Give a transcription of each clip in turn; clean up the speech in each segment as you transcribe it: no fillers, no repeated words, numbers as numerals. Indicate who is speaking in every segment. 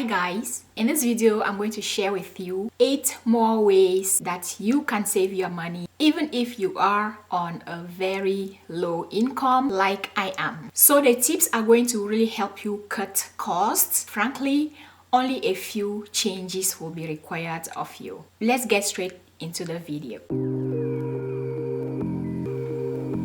Speaker 1: guys, in this video I'm going to share with you 8 more ways that you can save your money even if you are on a very low income like I am. So the tips are going to really help you cut costs. Frankly, only a few changes will be required of you. Let's get straight into the video.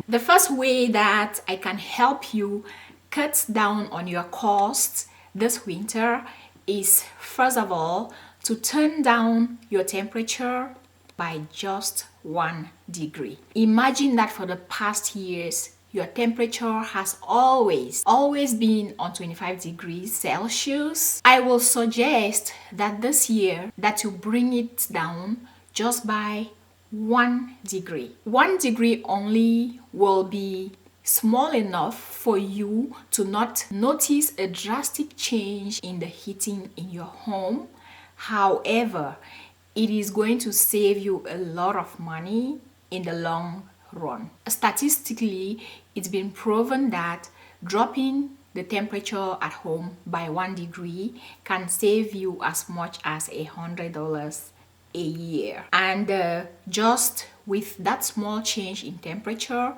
Speaker 1: The first way that I can help you cut down on your costs this winter is, first of all, to turn down your temperature by just 1 degree. Imagine that for the past years, your temperature has always been on 25 degrees Celsius. I will suggest that this year that you bring it down just by 1 degree. 1 degree only will be small enough for you to not notice a drastic change in the heating in your home. However, it is going to save you a lot of money in the long run. Statistically, it's been proven that dropping the temperature at home by 1 degree can save you as much as $100 a year. And just with that small change in temperature,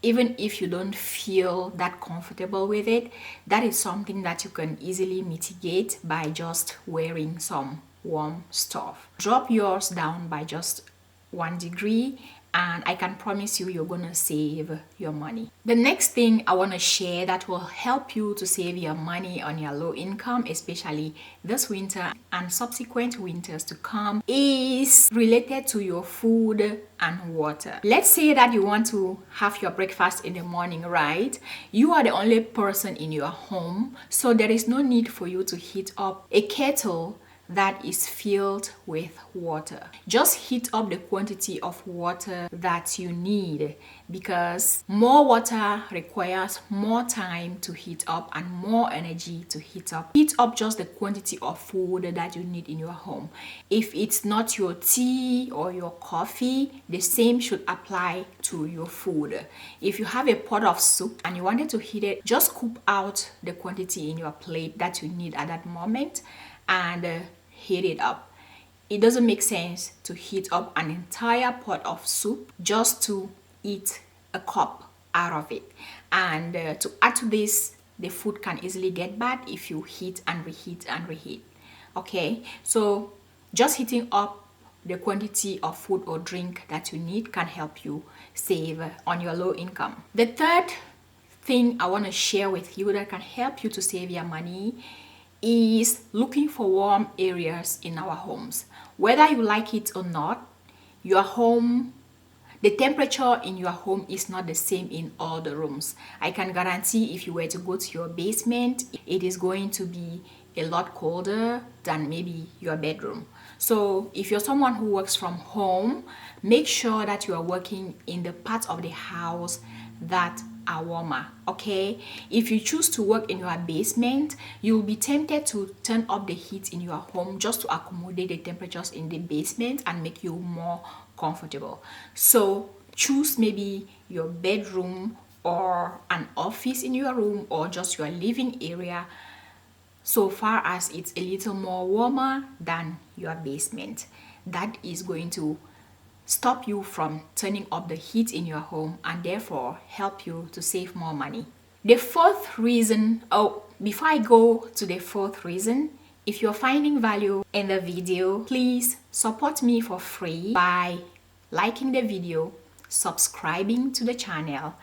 Speaker 1: even if you don't feel that comfortable with it, that is something that you can easily mitigate by just wearing some warm stuff. Drop yours down by just 1 degree and I can promise you you're gonna save your money. The next thing I want to share that will help you to save your money on your low income, especially this winter and subsequent winters to come, is related to your food and water. Let's say that you want to have your breakfast in the morning, right? You are the only person in your home, so there is no need for you to heat up a kettle that is filled with water. Just heat up the quantity of water that you need, because more water requires more time to heat up and more energy to heat up. Heat up just the quantity of food that you need in your home. If it's not your tea or your coffee, the same should apply to your food. If you have a pot of soup and you wanted to heat it, just scoop out the quantity in your plate that you need at that moment and heat it up. It doesn't make sense to heat up an entire pot of soup just to eat a cup out of it. And to add to this, the food can easily get bad if you heat and reheat and reheat. Okay, so just heating up the quantity of food or drink that you need can help you save on your low income. The third thing I want to share with you that can help you to save your money is looking for warm areas in our homes. Whether you like it or not, your home, the temperature in your home is not the same in all the rooms. I can guarantee if you were to go to your basement, it is going to be a lot colder than maybe your bedroom. So if you're someone who works from home, make sure that you are working in the parts of the house that are warmer. Okay, if you choose to work in your basement, you'll be tempted to turn up the heat in your home just to accommodate the temperatures in the basement and make you more comfortable. So choose maybe your bedroom or an office in your room or just your living area, so far as it's a little more warmer than your basement. That is going to stop you from turning up the heat in your home and therefore help you to save more money. The fourth reason, before I go to the fourth reason, if you're finding value in the video, please support me for free by liking the video, subscribing to the channel,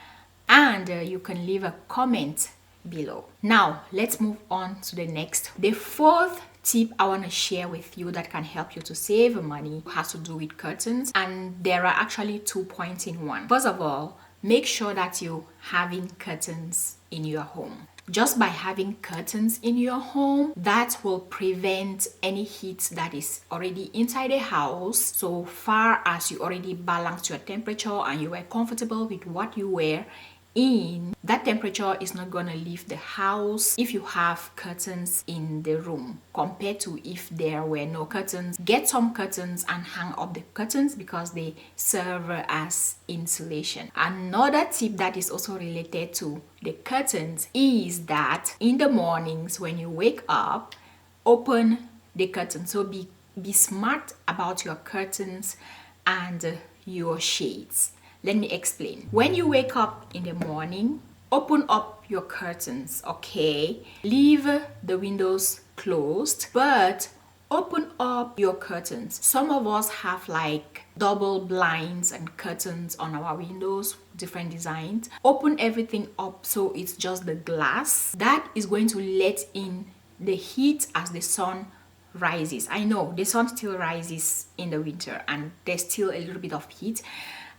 Speaker 1: and you can leave a comment below. Now let's move on to the next. The fourth tip I want to share with you that can help you to save money has to do with curtains, and there are actually 2 points in one. First of all, make sure that you're having curtains in your home. Just by having curtains in your home, that will prevent any heat that is already inside the house. So far as you already balanced your temperature and you were comfortable with what you wear in, that temperature is not going to leave the house if you have curtains in the room, compared to if there were no curtains. Get some curtains and hang up the curtains because they serve as insulation. Another tip that is also related to the curtains is that in the mornings when you wake up, open the curtain. So be smart about your curtains and your shades. Let me explain. When you wake up in the morning, open up your curtains, okay? Leave the windows closed, but open up your curtains. Some of us have like double blinds and curtains on our windows, different designs. Open everything up so it's just the glass. That is going to let in the heat as the sun rises. I know the sun still rises in the winter and there's still a little bit of heat,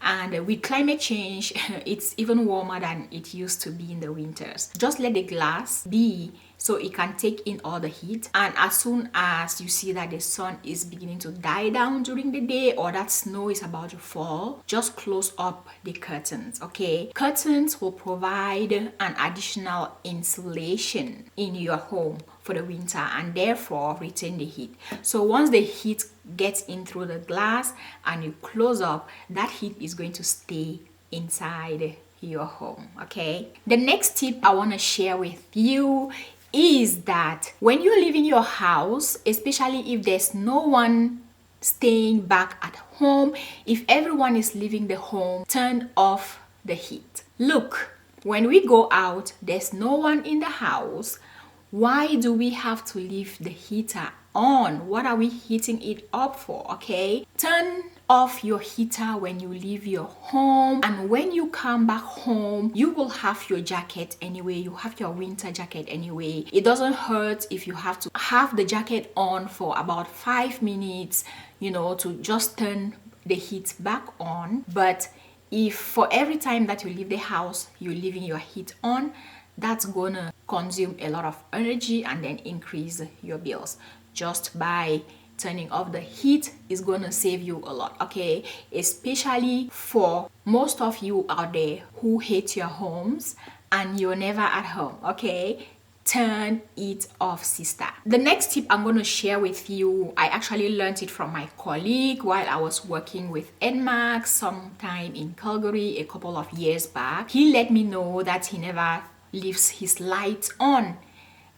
Speaker 1: and with climate change it's even warmer than it used to be in the winters. Just let the glass be so it can take in all the heat, and as soon as you see that the sun is beginning to die down during the day or that snow is about to fall, just close up the curtains, okay? Curtains will provide an additional insulation in your home for the winter and therefore retain the heat. So once the heat gets in through the glass and you close up, that heat is going to stay inside your home, okay? The next tip I want to share with you is that when you're leaving your house, especially if there's no one staying back at home, if everyone is leaving the home, turn off the heat. Look, when we go out, there's no one in the house. Why do we have to leave the heater on? What are we heating it up for, okay? Turn off your heater when you leave your home, and when you come back home, you will have your jacket anyway. You have your winter jacket anyway. It doesn't hurt if you have to have the jacket on for about 5 minutes, you know, to just turn the heat back on. But if for every time that you leave the house, you're leaving your heat on, that's gonna consume a lot of energy and then increase your bills. Just by turning off the heat is gonna save you a lot, okay? Especially for most of you out there who hate your homes and you're never at home, okay? Turn it off, sister. The next tip I'm going to share with you, I actually learned it from my colleague while I was working with NMAX sometime in Calgary a couple of years back. He let me know that he never leaves his lights on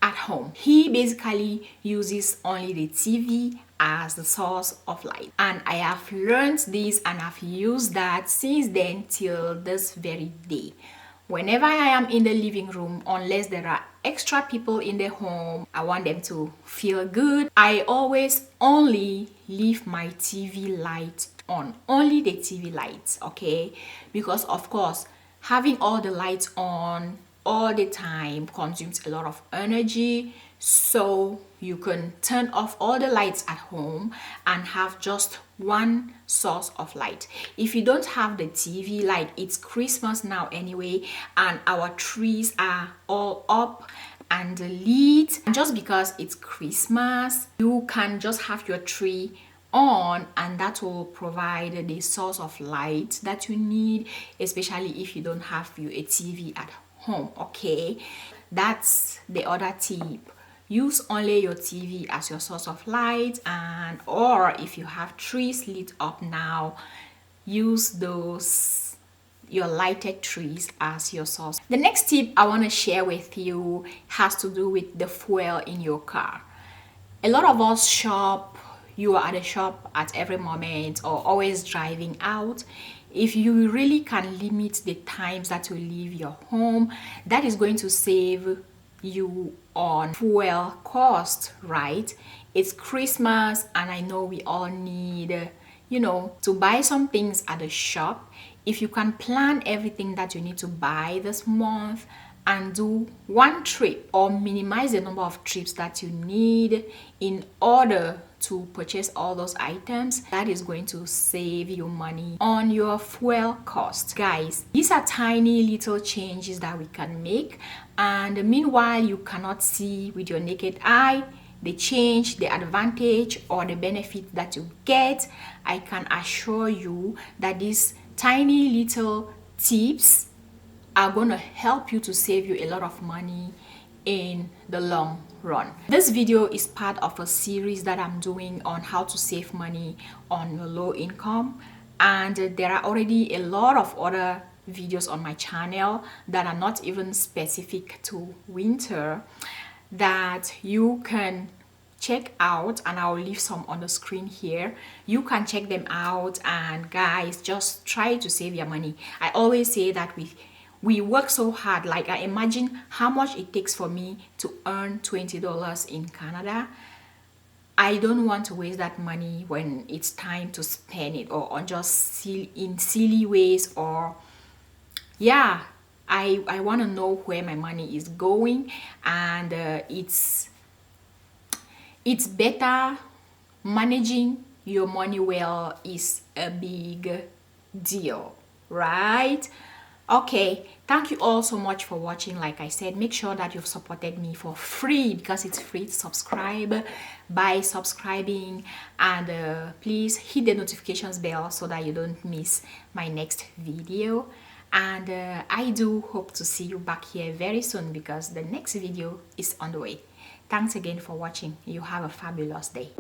Speaker 1: at home. He basically uses only the TV as the source of light, and I have learned this and I've used that since then till this very day. Whenever I am in the living room, unless there are extra people in the home, I want them to feel good, I always only leave my TV light on, only the TV lights, okay? Because of course, having all the lights on all the time consumes a lot of energy, so you can turn off all the lights at home and have just one source of light. If you don't have the TV light, it's Christmas now anyway, and our trees are all up and lit. And just because it's Christmas, you can just have your tree on and that will provide the source of light that you need, especially if you don't have a TV at home, okay? That's the other tip. Use only your TV as your source of light, and or if you have trees lit up now, use those your lighted trees as your source. The next tip I want to share with you has to do with the fuel in your car. A lot of us shop, you are at the shop at every moment or always driving out. If you really can limit the times that you leave your home, that is going to save you on fuel cost, right? It's Christmas and I know we all need, to buy some things at the shop. If you can plan everything that you need to buy this month and do one trip or minimize the number of trips that you need in order to purchase all those items, that is going to save you money on your fuel cost. Guys, these are tiny little changes that we can make, and meanwhile you cannot see with your naked eye the change, the advantage or the benefit that you get. I can assure you that these tiny little tips are going to help you to save you a lot of money in the long run. This video is part of a series that I'm doing on how to save money on your low income, and there are already a lot of other videos on my channel that are not even specific to winter that you can check out, and I'll leave some on the screen here. You can check them out, and guys, just try to save your money. I always say that we work so hard. Like, I imagine how much it takes for me to earn $20 in Canada. I don't want to waste that money when it's time to spend it, or on just in silly ways, or yeah, I want to know where my money is going. And it's better. Managing your money well is a big deal, right? Okay, thank you all so much for watching. Like I said, make sure that you've supported me for free, because it's free to subscribe, by subscribing. And please hit the notifications bell so that you don't miss my next video. And I do hope to see you back here very soon, because the next video is on the way. Thanks again for watching. You have a fabulous day.